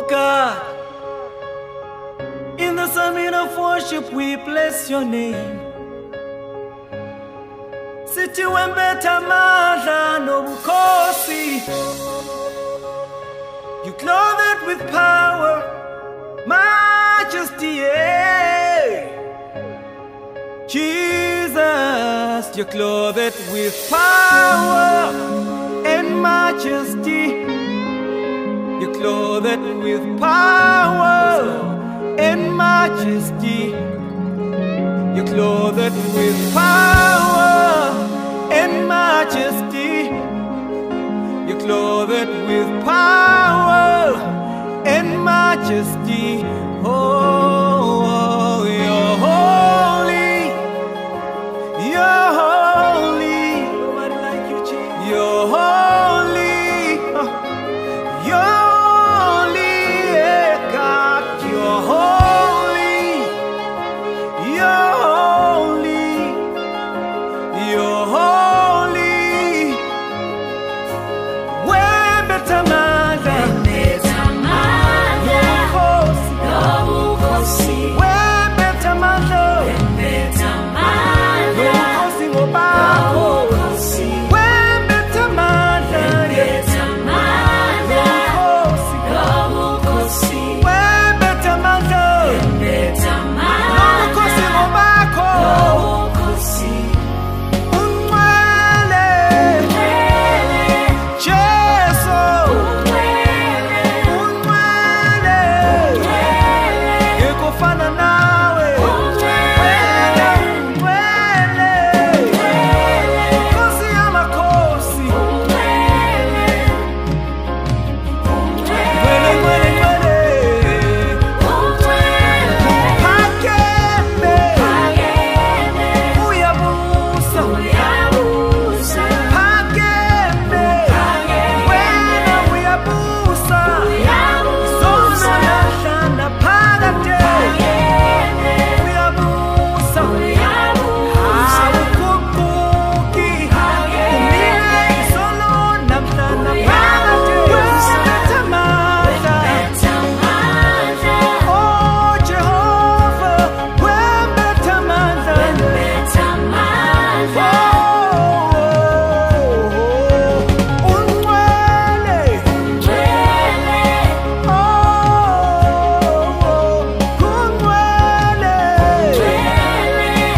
God, in the summit of worship we bless your name. Sithi Wembethe Amandla nobukhosi, you clothed with power, majesty, yeah. Jesus, you're clothed with power and majesty. You're clothed with power and majesty. You're clothed with power and majesty. You're clothed with power and majesty. Oh, you're holy. You're holy. Nobody like you, Jesus. You're holy. You're holy, yeah, God. You're holy. You're holy. You're holy. Wembethe Amandla. Wembethe Amandla. Nobukhosi. Wembethe Amandla. Wembethe Amandla. Nobukhosi ngobakho. Wembethe Amandla. Wembethe Amandla. Nobukhosi. Wembethe Amandla. Wembethe Amandla. Nobukhosi ngobakho. Ungcwele. Jesu. Ungcwele. Ngekho ofana nawe. Ungcwele. Nkosi yamakhosi. Phakeme. Uyabusa. Phakeme. Wena uyabusa. Isono lahlala phakade. Uyabusa. Awuguquki. Umile isono namhlanje phakade. Wembethe Amandla. Oh Jehovah, Wembethe Amandla. Oh, ungcwele. Oh, ungcwele.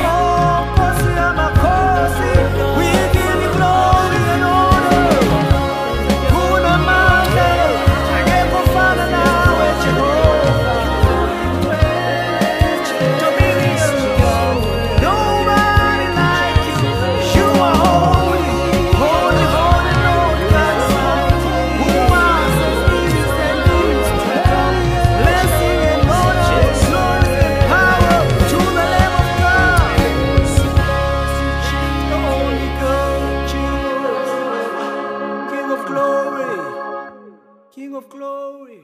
Oh, Nkosi yamakhosi, we give you glory and honor. Unamandla, akekho ofana nawe Jehovah. Dominion, nobody like you. You are holy, holy, holy Lord God Almighty. Who was and is and is to come. Blessing and honor, glory and power to the Lamb of God. The Holy God, Jesus, King of glory, King of glory.